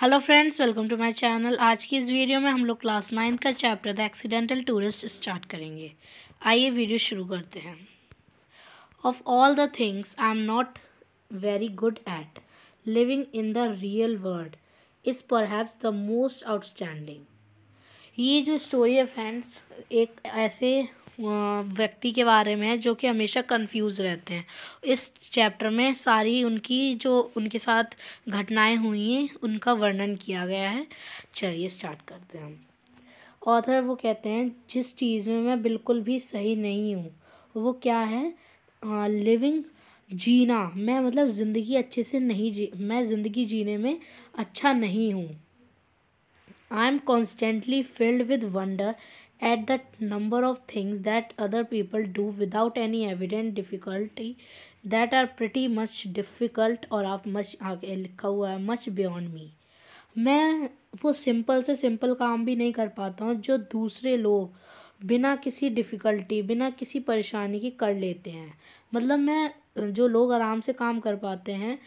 Hello friends, welcome to my channel. आज की इस वीडियो में हम लोग क्लास 9 का chapter the accidental tourist start करेंगे। आइए वीडियो शुरू करते हैं। Of all the things I am not very good at, living in the real world is perhaps the most outstanding. ये जो स्टोरी है फ्रेंड्स, एक ऐसे व्यक्ति के बारे में है जो कि हमेशा कंफ्यूज रहते हैं। इस चैप्टर में सारी उनकी जो उनके साथ घटनाएं हुई हैं उनका वर्णन किया गया है। चलिए स्टार्ट करते हैं हम। ऑथर वो कहते हैं, जिस चीज़ में मैं बिल्कुल भी सही नहीं हूँ वो क्या है? लिविंग, जीना। मैं मतलब ज़िंदगी अच्छे से नहीं मैं ज़िंदगी जीने में अच्छा नहीं हूँ। I am constantly filled with wonder at the number of things that other people do without any evident difficulty that are pretty much difficult, और आप much आगे लिखा हुआ है much beyond me। मैं वो सिंपल से सिंपल काम भी नहीं कर पाता हूँ जो दूसरे लोग बिना किसी डिफ़िकल्टी, बिना किसी परेशानी के कर लेते हैं। मतलब मैं जो लोग आराम से काम कर पाते हैं,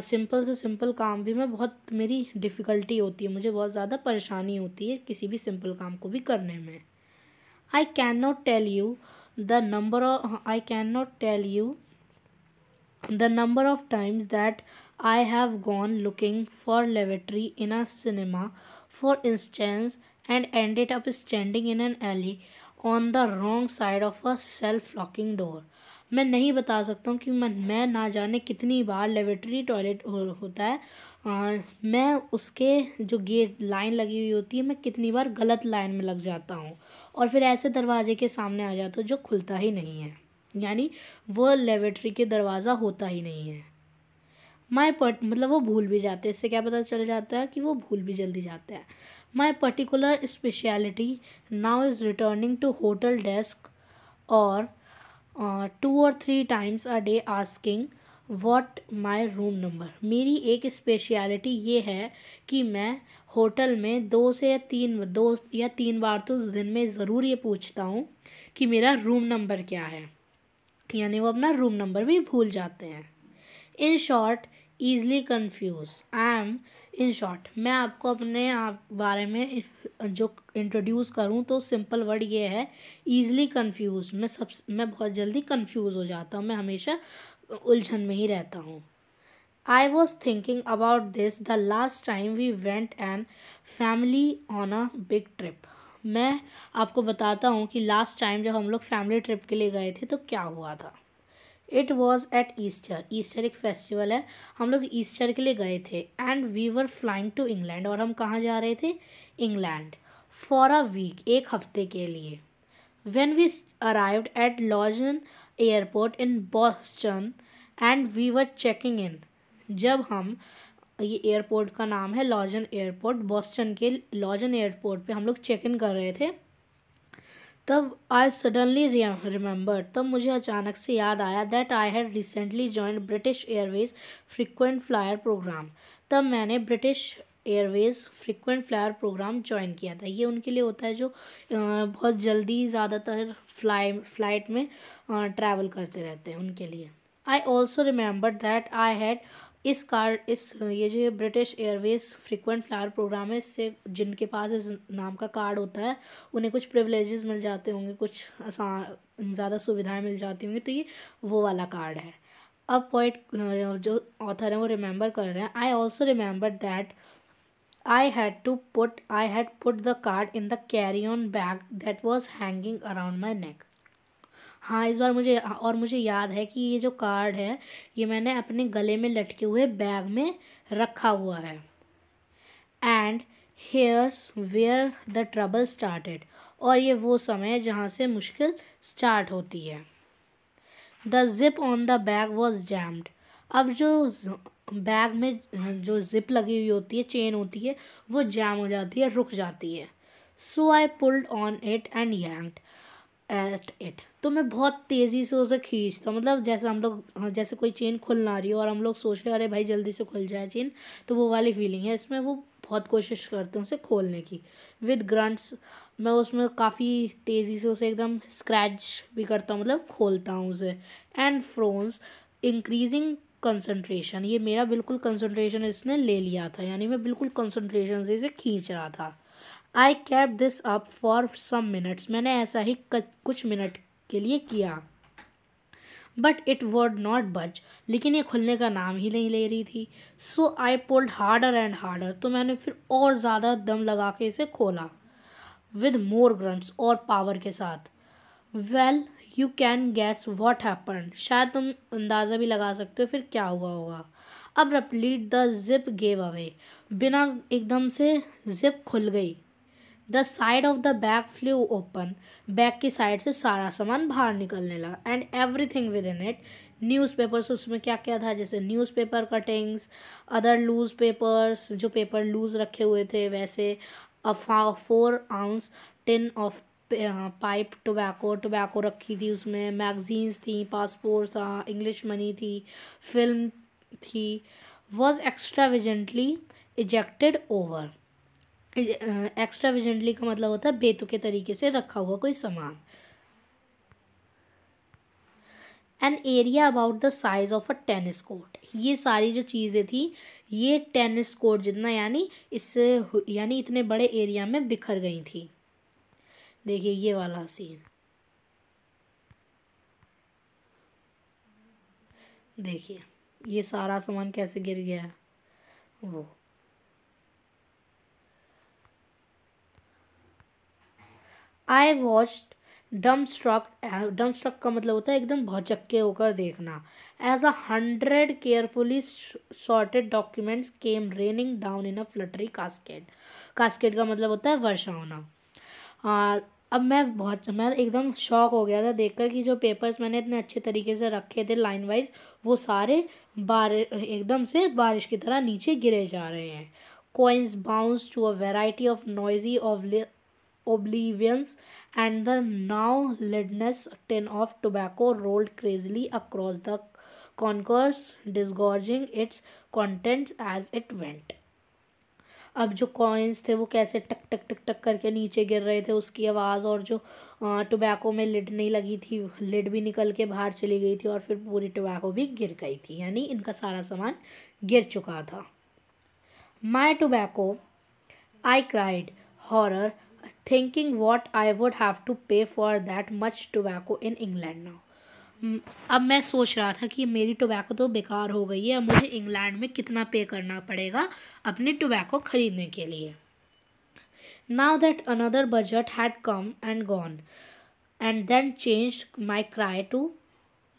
सिंपल से सिंपल काम भी मैं बहुत मेरी डिफ़िकल्टी होती है, मुझे बहुत ज़्यादा परेशानी होती है किसी भी सिंपल काम को भी करने में। I can not tell you the number of times that I have gone looking for lavatory in a cinema, for instance, and ended up standing in an alley on the wrong side of a self-locking door। मैं नहीं बता सकता हूँ कि मैं ना जाने कितनी बार लेवेटरी टॉयलेट होता है, मैं उसके जो गेट लाइन लगी हुई होती है, मैं कितनी बार गलत लाइन में लग जाता हूँ और फिर ऐसे दरवाजे के सामने आ जाता हूँ जो खुलता ही नहीं है, यानी वो लेवेटरी के दरवाज़ा होता ही नहीं है। मतलब वो भूल भी जाते हैं। इससे क्या पता चल जाता है कि वो भूल भी जल्दी जाते हैं। My particular speciality now is returning to hotel desk और 2 or 3 times a day asking what my room number. मेरी एक स्पेशलिटी ये है कि मैं होटल में 2 या 3 बार तो दिन में ज़रूर ये पूछता हूँ कि मेरा रूम नंबर क्या है, यानी वो अपना रूम नंबर भी भूल जाते हैं। In short, easily confuse I am. In short, मैं आपको अपने आप बारे में जो इंट्रोड्यूस करूँ तो सिंपल वर्ड ये है, ईज़ली कन्फ्यूज। मैं बहुत जल्दी कन्फ्यूज़ हो जाता हूँ, मैं हमेशा उलझन में ही रहता हूँ। I was thinking about this the last time we went an family on a big trip. मैं आपको बताता हूँ कि लास्ट टाइम जब हम लोग फैमिली ट्रिप के लिए गए थे तो क्या हुआ था। It was at Easter. Easter एक फेस्टिवल है, हम लोग ईस्टर के लिए गए थे। And we were flying to England, और हम कहाँ जा रहे थे? इंग्लैंड। फॉर अ वीक, एक हफ्ते के लिए। When we arrived at Logan airport in Boston and we were checking in. जब हम, ये एयरपोर्ट का नाम है लॉजन एयरपोर्ट, बॉस्टन के लॉजन एयरपोर्ट पे हम लोग चेक इन कर रहे थे, तब आई सडनली रिमेंबर, तब मुझे अचानक से याद आया that I had recently joined British Airways frequent flyer programme. तब मैंने British Airways frequent flyer programme join किया था। ये उनके लिए होता है जो बहुत जल्दी ज़्यादातर फ्लाइट में ट्रैवल करते रहते हैं, उनके लिए। I also remember that I had ये जो British Airways frequent flyer programme है, इससे जिनके पास इस नाम का कार्ड होता है उन्हें कुछ प्रिविलेजेस मिल जाते होंगे, कुछ ज़्यादा सुविधाएं मिल जाती होंगी, तो ये वो वाला कार्ड है। अब पॉइंट जो ऑथर है वो रिमेंबर कर रहे हैं। I also remember that I had put the card in the carry on bag that was hanging around my neck. हाँ, इस बार मुझे याद है कि ये जो कार्ड है ये मैंने अपने गले में लटके हुए बैग में रखा हुआ है। And here's where the trouble started, और ये वो समय है जहाँ से मुश्किल स्टार्ट होती है। The zip on the bag was jammed. अब जो बैग में जो जिप लगी हुई होती है, चेन होती है, वो जैम हो जाती है, रुक जाती है। So I pulled on it and yanked at it. तो मैं बहुत तेज़ी से उसे खींचता, मतलब जैसे हम लोग, जैसे कोई चेन खुल ना रही हो और हम लोग सोच रहे अरे भाई जल्दी से खुल जाए चेन, तो वो वाली फीलिंग है इसमें। वो बहुत कोशिश करते हैं उसे खोलने की। विद ग्रंट्स, मैं उसमें काफ़ी तेज़ी से उसे एकदम स्क्रैच भी करता हूँ, मतलब खोलता हूँ उसे। एंड फ्रोन्स इंक्रीजिंग कंसंट्रेशन, ये मेरा बिल्कुल कंसंट्रेशन इसने ले लिया था, यानी मैं बिल्कुल कंसंट्रेशन से इसे खींच रहा था। I kept this up for some minutes, मैंने ऐसा ही कुछ मिनट के लिए किया। बट इट वुड नॉट बच, लेकिन ये खुलने का नाम ही नहीं ले रही थी। So I pulled harder and harder, तो मैंने फिर और ज़्यादा दम लगा के इसे खोला, विद मोर ग्रंट्स, और पावर के साथ। Well you can gas what happened, शायद तुम अंदाज़ा भी लगा सकते हो फिर क्या हुआ होगा। अब replete the zip gave away, बिना एकदम से जिप खुल गई। The side of the bag flew open, bag की साइड से सारा सामान बाहर निकलने लगा। And everything within it, newspapers, उसमें क्या क्या था, जैसे newspaper cuttings, other loose papers, जो पेपर लूज रखे हुए थे वैसे, a 4 ounce tin of pipe tobacco रखी थी उसमें, मैगजीन्स थी, पासपोर्ट था, इंग्लिश मनी थी, फिल्म थी। वॉज एक्स्ट्राविजेंटली इजेक्टेड ओवर, एक्स्ट्राविजेंटली का मतलब होता है बेतुके तरीके से रखा हुआ कोई सामान। An area about the size of a tennis court, ये सारी जो चीज़ें थी ये टेनिस कोर्ट जितना, यानी इससे यानी इतने बड़े एरिया में बिखर गई थी। देखिए ये वाला सीन, देखिए ये सारा सामान कैसे गिर गया है वो। आई वॉच्ड डम स्ट्रक का मतलब होता है एकदम भौचक्के होकर देखना। As 100 carefully sorted documents came raining down in a fluttery cascade, cascade का मतलब होता है वर्षा होना। अब मैं एकदम शॉक हो गया था देखकर कि जो पेपर्स मैंने इतने अच्छे तरीके से रखे थे लाइन वाइज, वो सारे एकदम से बारिश की तरह नीचे गिरे जा रहे हैं। Coins bounce to a variety of noisy of oblivions, and the now lidless tin of tobacco rolled crazily across the concourse, disgorging its contents as it went. अब जो कॉइन्स थे वो कैसे टक टक टक टक करके नीचे गिर रहे थे, उसकी आवाज़, और जो टोबैको में लिड नहीं लगी थी, लिड भी निकल के बाहर चली गई थी, और फिर पूरी टोबैको भी गिर गई थी, यानी इनका सारा सामान गिर चुका था। माई tobacco, I cried, horror, thinking what I would have to pay for that much tobacco in England now. अब मैं सोच रहा था कि मेरी टोबैको तो बेकार हो गई है, अब मुझे इंग्लैंड में कितना पे करना पड़ेगा अपनी टोबैको खरीदने के लिए। Now that another budget had come and gone, and then changed my cry to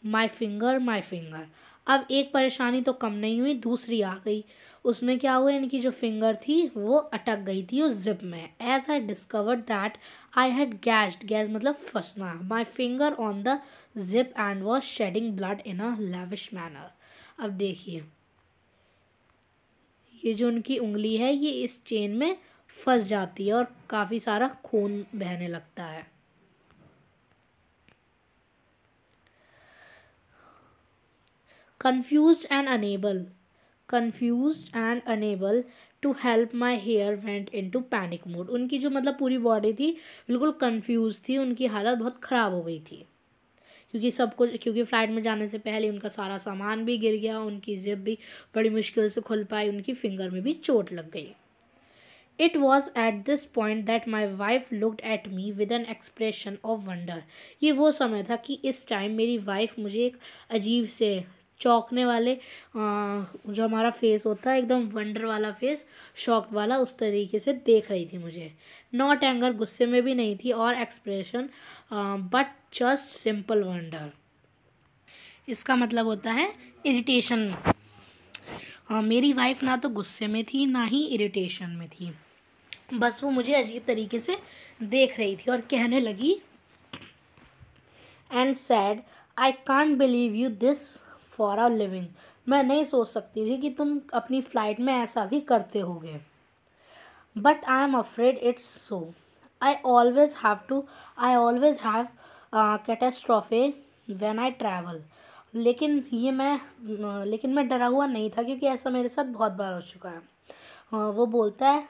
my finger, my finger. अब एक परेशानी तो कम नहीं हुई, दूसरी आ गई। उसमें क्या हुआ, इनकी जो फिंगर थी वो अटक गई थी उस जिप में। As I discovered that I had gashed, gash मतलब फंसना, my finger on the zip and was shedding blood in a lavish manner. अब देखिए ये जो उनकी उंगली है ये इस चेन में फंस जाती है और काफ़ी सारा खून बहने लगता है। confused and unable to help my hair went into panic mode. उनकी जो मतलब पूरी बॉडी थी बिल्कुल कंफ्यूज थी, उनकी हालत बहुत ख़राब हो गई थी क्योंकि फ़्लाइट में जाने से पहले उनका सारा सामान भी गिर गया, उनकी जिप भी बड़ी मुश्किल से खुल पाई, उनकी फिंगर में भी चोट लग गई। It was at this point that my wife looked at me with an expression of wonder. ये वो समय था कि इस टाइम मेरी वाइफ मुझे एक अजीब से चौंकने वाले जो हमारा फेस होता है एकदम वंडर वाला फेस, शॉक्ड वाला, उस तरीके से देख रही थी मुझे। नॉट एंगर, गुस्से में भी नहीं थी, और expression but just simple wonder. इसका मतलब होता है इरिटेशन। मेरी वाइफ ना तो गुस्से में थी ना ही इरिटेशन में थी, बस वो मुझे अजीब तरीके से देख रही थी और कहने लगी, and sad I can't believe you this for a living, मैं नहीं सोच सकती थी कि तुम अपनी फ़्लाइट में ऐसा भी करते होगे। But I am afraid it's so, I always have catastrophe when I travel. लेकिन मैं डरा हुआ नहीं था, क्योंकि ऐसा मेरे साथ बहुत बार हो चुका है। वो बोलता है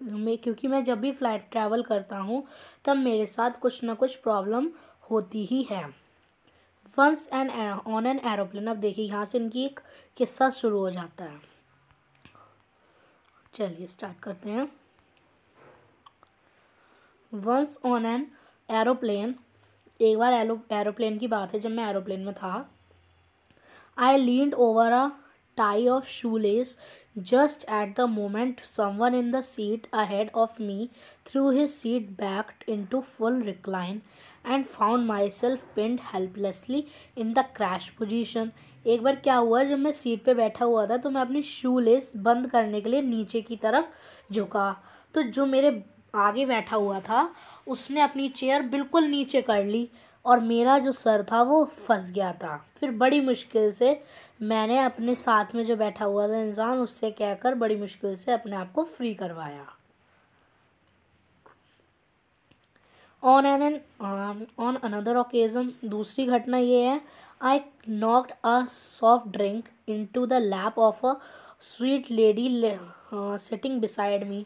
क्योंकि मैं जब भी फ़्लाइट ट्रैवल करता हूँ तब मेरे साथ कुछ ना कुछ प्रॉब्लम होती ही है। Once an on an aeroplane. अब देखिए यहाँ से इनकी एक किस्सा शुरू हो जाता है। चलिए स्टार्ट करते हैं। वंस ऑन एन एरोप्लेन, एक बार एरोप्लेन की बात है, जब मैं एरोप्लेन में था। I leaned over a tie of shoelace just at the moment someone in the seat ahead of me threw his seat back into full recline and found myself pinned helplessly in the crash position. एक बार क्या हुआ, जब मैं seat पे बैठा हुआ था तो मैं अपनी शू लेस बंद करने के लिए नीचे की तरफ झुका, तो जो मेरे आगे बैठा हुआ था उसने अपनी चेयर बिल्कुल नीचे कर ली और मेरा जो सर था वो फंस गया था। फिर बड़ी मुश्किल से मैंने अपने साथ में जो बैठा हुआ था इंसान, उससे कहकर बड़ी मुश्किल से अपने आप को फ्री करवाया। ऑन अनदर ओकेजन, दूसरी घटना ये है, I knocked a soft drink into the lap of a sweet lady sitting beside me.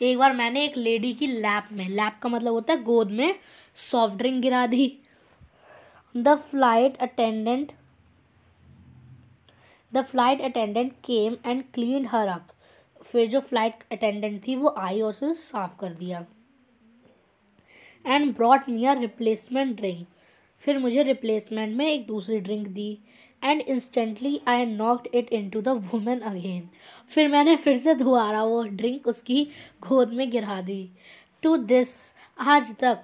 एक बार मैंने एक लेडी की लैप में, लैप का मतलब होता है गोद में, सॉफ्ट ड्रिंक गिरा दी। The flight attendant came and cleaned her up. फिर जो फ्लाइट अटेंडेंट थी वो आई और उसे साफ कर दिया। And brought me a replacement drink, फिर मुझे रिप्लेसमेंट में एक दूसरी drink the. And instantly I knocked it into the women again, फिर मैंने फिर से दोबारा वो ड्रिंक उसकी गोद में गिरा दी। टू दिस, आज तक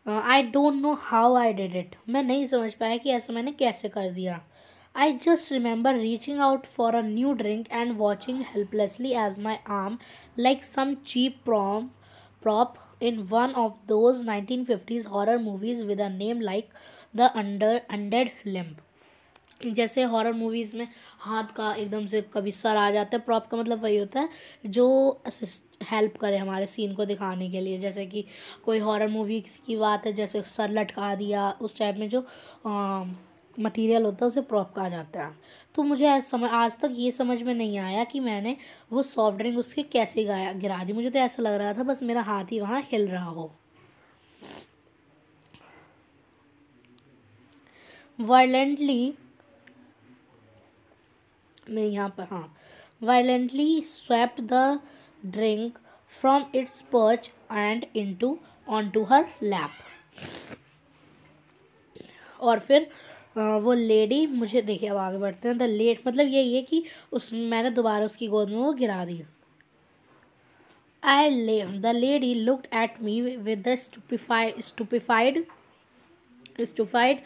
I don't know how I did it, मैं नहीं समझ पाया कि ऐसा मैंने कैसे कर दिया। I just remember reaching out for a new drink and watching helplessly as my arm like some cheap prop in one of those 1950s horror movies with a name like the undead limb। जैसे horror movies में हाथ का एकदम से कभी sir आ जाता है, prop का मतलब वही होता है जो हेल्प करे हमारे सीन को दिखाने के लिए। जैसे कि कोई हॉरर मूवी की बात है, जैसे सर लटका दिया, उस टाइप में जो मटेरियल होता है उसे प्रॉप कहा जाता है। तो मुझे आज तक ये समझ में नहीं आया कि मैंने वो सॉफ्ट ड्रिंक उसके कैसे गिरा दी। मुझे तो ऐसा लग रहा था बस मेरा हाथ ही वहाँ हिल रहा हो। वायलेंटली, मैं यहाँ पर, हाँ, violently swept the drink from its perch and on to her lap. और फिर वो लेडी, मुझे देखिए अब आगे बढ़ते हैं। मतलब यही है कि मैंने दोबारा उसकी गोद में वो गिरा दी। The lady looked at me with the stupefied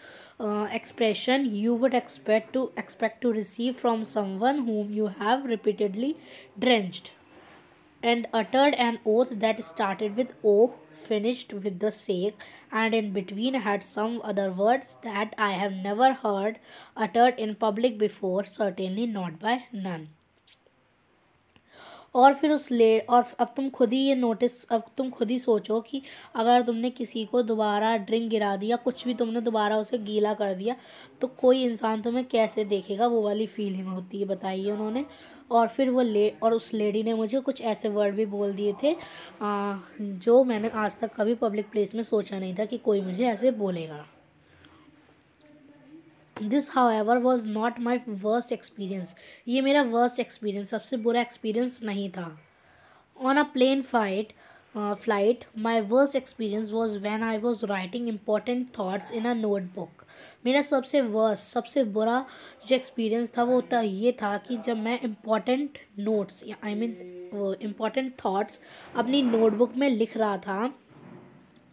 expression you would expect to receive from someone whom you have repeatedly drenched, and uttered an oath that started with O, finished with the sake, and in between had some other words that I have never heard uttered in public before, certainly not by none। और फिर और अब तुम खुद ही सोचो कि अगर तुमने किसी को दोबारा ड्रिंक गिरा दिया, कुछ भी तुमने दोबारा उसे गीला कर दिया, तो कोई इंसान तुम्हें कैसे देखेगा, वो वाली फीलिंग होती है, बताइए उन्होंने। और फिर और उस लेडी ने मुझे कुछ ऐसे वर्ड भी बोल दिए थे जो मैंने आज तक कभी पब्लिक प्लेस में सोचा नहीं था कि कोई मुझे ऐसे बोलेगा। This however was not my worst experience, ये मेरा वर्स्ट एक्सपीरियंस, सबसे बुरा एक्सपीरियंस नहीं था। On a plane flight my worst experience was when I was writing important thoughts in a notebook. मेरा सबसे बुरा जो एक्सपीरियंस था वो ये था कि जब मैं इम्पॉर्टेंट नोट्स, वो इम्पॉर्टेंट थाट्स अपनी नोटबुक में लिख रहा था,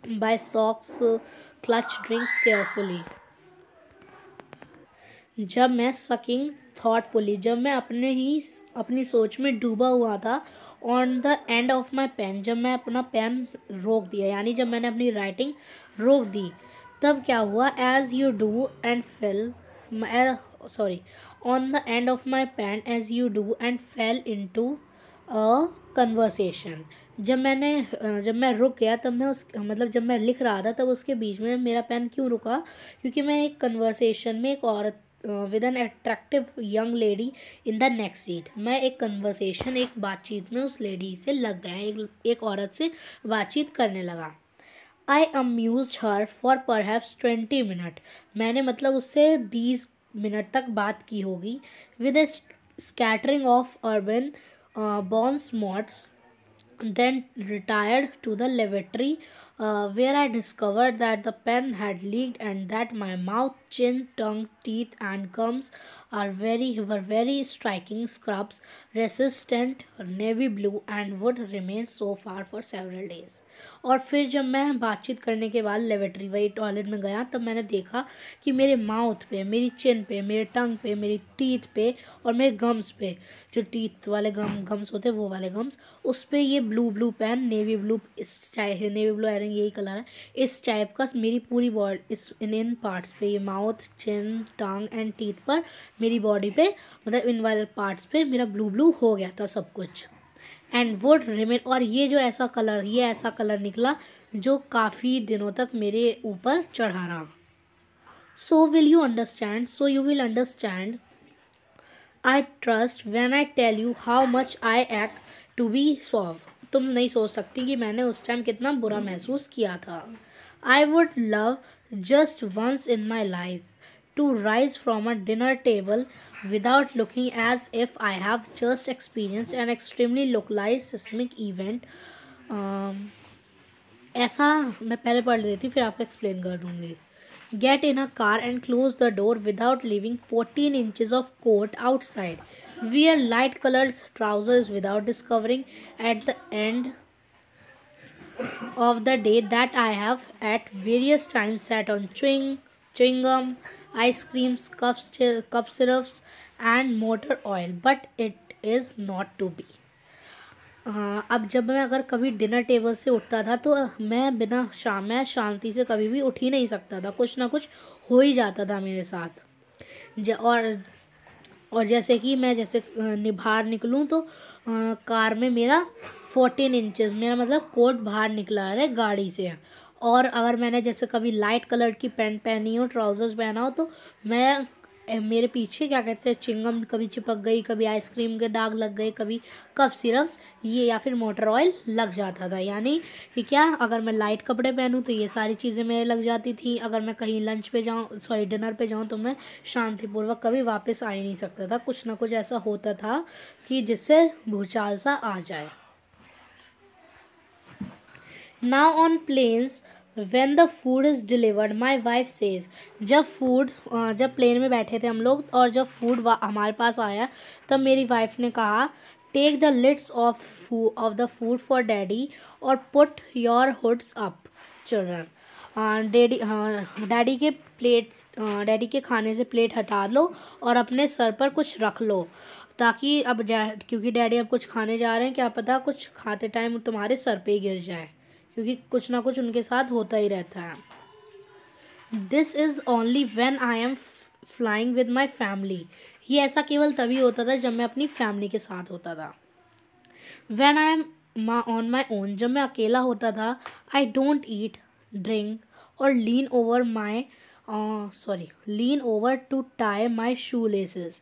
by socks clutch drinks carefully. जब मैं जब मैं अपनी सोच में डूबा हुआ था, on the end of my pen, जब मैं अपना पेन रोक दिया, यानी जब मैंने अपनी राइटिंग रोक दी, तब क्या हुआ, as you do and fell on the end of my pen as you do and fell into a conversation. जब मैं रुक गया, तब जब मैं लिख रहा था तब उसके बीच में मेरा पेन क्यों रुका, क्योंकि मैं एक कन्वर्सेशन में एक औरत with an attractive young lady in the next seat, मैं एक बातचीत में उस लेडी से लग गया, एक औरत से बातचीत करने लगा। I amuse her for perhaps 20 minute. मैंने मतलब उससे 20 मिनट तक बात की होगी। With a scattering of urbane bon mots, then retired to the lavatory, where I discovered that the pen had leaked and that my mouth, chin, tongue, teeth, and gums were very striking scrubs, resistant, navy blue, and would remain so far for several days. और फिर जब मैं बातचीत करने के बाद लेवेटरी वही toilet में गया, तब मैंने देखा कि मेरे माउथ पे, मेरी चिन पे, मेरे टंग पे, मेरी टीथ पे और मेरे गम्स पे, जो टीथ वाले गम्स होते हैं वो वाले गम्स, उस पर ये blue blue pen, navy blue, इस type, navy blue I think यही कलर है, इस टाइप का मेरी पूरी बॉडी, इस इन पार्ट्स पे, ये mouth, chin, tongue and teeth पर, मेरी बॉडी पे, मतलब इन वाले पार्ट्स पे मेरा ब्लू ब्लू हो गया था सब कुछ। एंड वुड रिमेन, और ये जो ऐसा कलर, ये ऐसा कलर निकला जो काफ़ी दिनों तक मेरे ऊपर चढ़ा रहा। So will you understand, so you will understand I trust when I tell you how much I act to be suave. तुम नहीं सोच सकती कि मैंने उस टाइम कितना बुरा महसूस किया था। I would love just once in my life to rise from a dinner table without looking as if I have just experienced an extremely localized seismic event. ऐसा मैं पहले पढ़ लेती फिर आपको एक्सप्लेन कर दूँगी। Get in a car and close the door without leaving 14 inches of coat outside. Wear light colored trousers without discovering at the end of the day that I have at various times sat on chewing gum, ice creams, cup syrups, and motor oil, but it is not to be. अब जब मैं अगर कभी dinner table से उठता था तो मैं शांति से कभी भी उठ ही नहीं सकता था, कुछ ना कुछ हो ही जाता था मेरे साथ। और जैसे कि मैं जैसे बाहर निकलूँ तो कार में मेरा 14 इंचेस, मेरा मतलब कोट बाहर निकला है गाड़ी से। और अगर मैंने जैसे कभी लाइट कलर की पैंट पहनी हो, ट्राउजर्स पहना हो, तो मेरे पीछे क्या कहते हैं चिंगम कभी चिपक गई, कभी आइसक्रीम के दाग लग गए, कभी कफ सिरप्स ये या फिर मोटर ऑयल लग जाता था। यानी कि क्या, अगर मैं लाइट कपड़े पहनूं तो ये सारी चीज़ें मेरे लग जाती थी। अगर मैं कहीं लंच पे जाऊं, सॉरी डिनर पे जाऊं, तो मैं शांतिपूर्वक कभी वापस आ ही नहीं सकता था। कुछ ना कुछ ऐसा होता था कि जिससे भूचाल सा आ जाए। Now on planes, when the food is delivered, my wife says, जब प्लेन में बैठे थे हम लोग और जब फूड हमारे पास आया, तब मेरी वाइफ ने कहा, take the lids of the food for daddy और put your hoods up children. Daddy के खाने से प्लेट हटा लो और अपने सर पर कुछ रख लो, ताकि क्योंकि डैडी अब कुछ खाने जा रहे हैं, क्या पता कुछ खाते टाइम तुम्हारे सर पे ही गिर जाए, क्योंकि कुछ ना कुछ उनके साथ होता ही रहता है। This is only when I am flying with my family. ये ऐसा केवल तभी होता था जब मैं अपनी फैमिली के साथ होता था। When I am on my own, जब मैं अकेला होता था, आई डोंट ईट, ड्रिंक और lean over to tie my shoe laces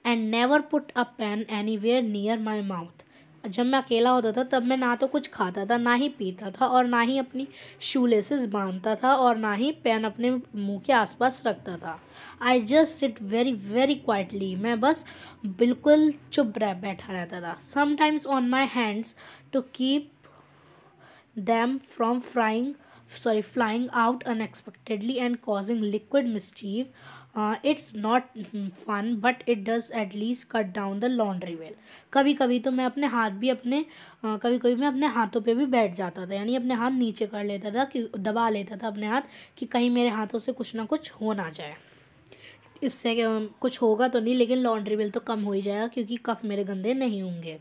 and never put a pen anywhere near my mouth. जब मैं अकेला होता था तब मैं ना तो कुछ खाता था, ना ही पीता था, और ना ही अपनी शू लेसेस बांधता था, और ना ही पेन अपने मुंह के आसपास रखता था। I just sit very very quietly, मैं बस बिल्कुल चुप बैठा रहता था। Sometimes on my hands to keep them from flying out unexpectedly and causing liquid mischief. It's not fun, but it does at least cut down the laundry well. कभी कभी तो मैं अपने हाथ भी कभी कभी मैं अपने हाथों पे भी बैठ जाता था, यानी अपने हाथ नीचे कर लेता था, कि दबा लेता था अपने हाथ, कि कहीं मेरे हाथों से कुछ ना कुछ हो ना जाए। इससे कुछ होगा तो नहीं, लेकिन लॉन्ड्री बिल तो कम हो ही जाएगा, क्योंकि कफ मेरे गंदे नहीं होंगे।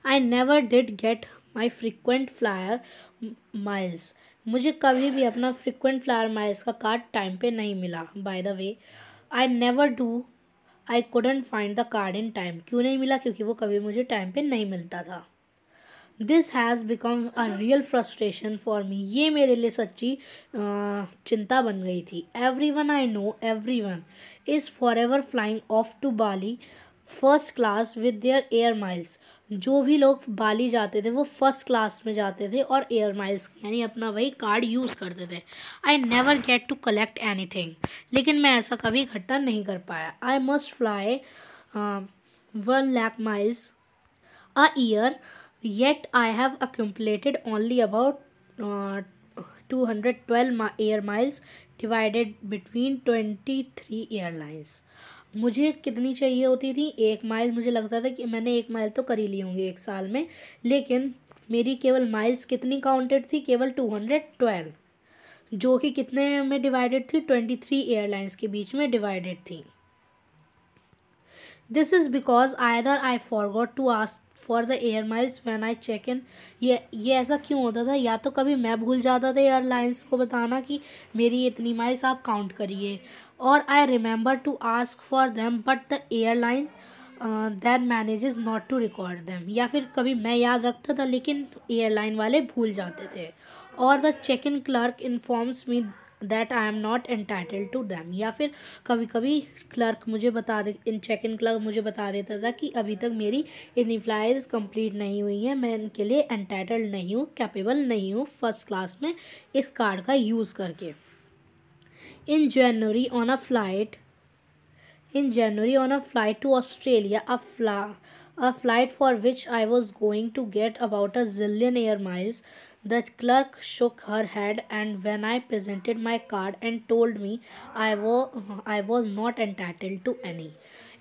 I never did get my frequent flyer miles. मुझे कभी भी अपना फ्रिक्वेंट फ्लायर माइल्स का कार्ड टाइम पे नहीं मिला। By the way, I couldn't find the card in time. क्यों नहीं मिला? क्योंकि वो कभी मुझे टाइम पे नहीं मिलता था। This has become a real frustration for me. ये मेरे लिए सच्ची चिंता बन गई थी। Everyone is forever flying off to Bali first class with their air miles. जो भी लोग बाली जाते थे वो फर्स्ट क्लास में जाते थे और एयर माइल्स यानी अपना वही कार्ड यूज़ करते थे। I never get to collect anything, लेकिन मैं ऐसा कभी इकट्ठा नहीं कर पाया। I must fly 1 lakh miles a year, yet I have accumulated only about 212 air miles divided between 23 airlines। मुझे कितनी चाहिए होती थी? 1 माइल। मुझे लगता था कि मैंने 1 माइल तो कर ही ली होंगी एक साल में, लेकिन मेरी केवल माइल्स कितनी काउंटेड थी? केवल 212, जो कि कितने में डिवाइडेड थी? 23 एयरलाइंस के बीच में डिवाइडेड थी। This is because either I forgot to ask for the air miles when I check in. ये ऐसा क्यों होता था? या तो कभी मैं भूल जाता था एयरलाइंस को बताना कि मेरी इतनी माइल्स आप काउंट करिए, और I remember to ask for them but the airline then manages not to record them. या फिर कभी मैं याद रखता था लेकिन एयरलाइन वाले भूल जाते थे। और the check in clerk informs me that I am not entitled to them. या फिर कभी कभी क्लर्क मुझे चेक इन क्लर्क मुझे बता देता था कि अभी तक मेरी इतनी फ्लाइज कंप्लीट नहीं हुई हैं, मैं इनके लिए एंटाइटल्ड नहीं हूँ, कैपेबल नहीं हूँ फर्स्ट क्लास में इस कार्ड का यूज़ करके। इन जनवरी on a flight to Australia, a flight for which I was going to get about a zillion air miles, the clerk shook her head, and when I presented my card and told me I was not entitled to any।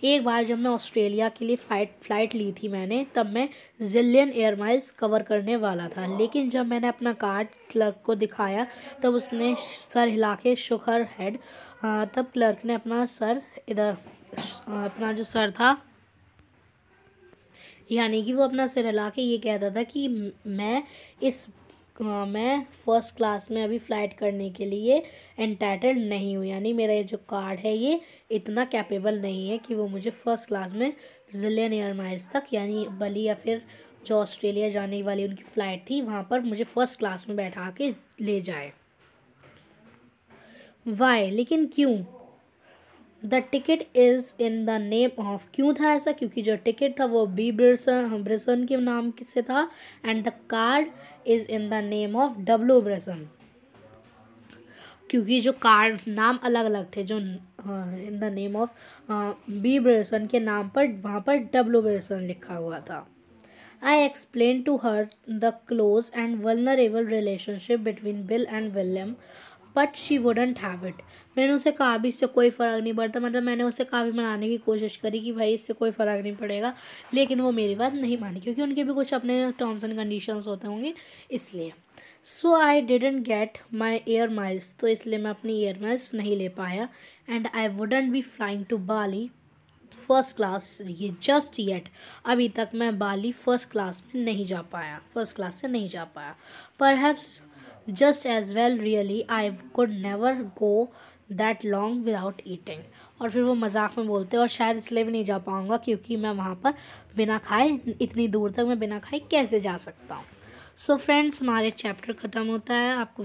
एक बार जब मैं Australia के लिए flight ली थी मैंने, तब मैं Jillian air miles cover करने वाला था, लेकिन जब मैंने अपना कार्ड क्लर्क को दिखाया तब उसने सर हिला के शुक हर हेड। तब क्लर्क ने अपना सर इधर अपना जो सर था, यानी कि वो अपना सिर हिला के ये कहता था कि मैं फ़र्स्ट क्लास में अभी फ़्लाइट करने के लिए एंटाइटल्ड नहीं हूँ, यानी मेरा ये जो कार्ड है ये इतना कैपेबल नहीं है कि वो मुझे फ़र्स्ट क्लास में जिलियन एयर माइल्स तक, यानी बली या फिर जो ऑस्ट्रेलिया जाने वाली उनकी फ़्लाइट थी वहाँ पर मुझे फ़र्स्ट क्लास में बैठा के ले जाए। वाई, लेकिन क्यों? The ticket is in the name of. क्यों था ऐसा? क्योंकि जो टिकट था वो बी ब्रिसन के नाम से था, and the card is in the name of W Bryson. क्योंकि जो कार्ड नाम अलग अलग थे, जो in the name of B Bryson के नाम पर वहाँ पर डब्ल्यू ब्रिसन लिखा हुआ था। I explain to her the close and vulnerable relationship between Bill and William, but she wouldn't have it. मैंने उसे कहा भी इससे कोई फ़र्क नहीं पड़ता, मतलब मैंने उसे काफ़ी मनाने की कोशिश करी कि भाई इससे कोई फ़र्क नहीं पड़ेगा, लेकिन वो मेरी बात नहीं मानी, क्योंकि उनके भी कुछ अपने टर्म्स एंड कंडीशंस होते होंगे, इसलिए। So I didn't get my air miles, तो इसलिए मैं अपनी एयर माइल्स नहीं ले पाया। And I wouldn't be flying to Bali first class ये जस्ट येट। अभी तक मैं बाली फर्स्ट क्लास में नहीं जा पाया, फर्स्ट क्लास से नहीं जा पाया। Perhaps just as well really I could never go that long without eating। और फिर वो मजाक में बोलते और शायद इसलिए भी नहीं जा पाऊँगा क्योंकि मैं वहाँ पर बिना खाए, इतनी दूर तक मैं बिना खाए कैसे जा सकता हूँ। सो फ्रेंड्स, हमारे चैप्टर ख़त्म होता है। आपको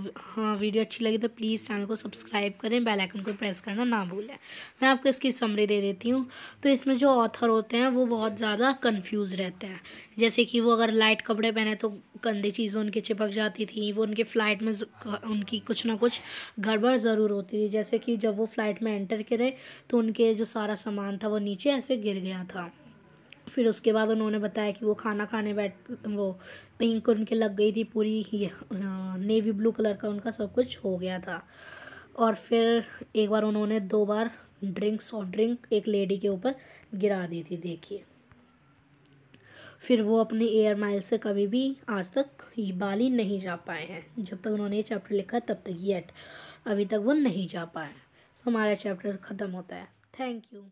वीडियो अच्छी लगी तो प्लीज़ चैनल को सब्सक्राइब करें, बेल आइकन को प्रेस करना ना भूलें। मैं आपको इसकी समरी दे देती हूँ। तो इसमें जो ऑथर होते हैं वो बहुत ज़्यादा कंफ्यूज रहते हैं, जैसे कि वो अगर लाइट कपड़े पहने तो गंदी चीज़ें उनकी चिपक जाती थी, वो उनके फ़्लाइट में उनकी कुछ ना कुछ गड़बड़ ज़रूर होती थी, जैसे कि जब वो फ़्लाइट में एंटर करे तो उनके जो सारा सामान था वो नीचे ऐसे गिर गया था। फिर उसके बाद उन्होंने बताया कि वो खाना खाने वो इंक उनके लग गई थी पूरी, नेवी ब्लू कलर का उनका सब कुछ हो गया था। और फिर एक बार उन्होंने 2 बार सॉफ्ट ड्रिंक एक लेडी के ऊपर गिरा दी थी, देखिए। फिर वो अपनी एयर माइल से कभी भी आज तक बाली नहीं जा पाए हैं, जब तक उन्होंने ये चैप्टर लिखा तब तक, येट अभी तक वो नहीं जा पाए। तो हमारा चैप्टर ख़त्म होता है। Thank you.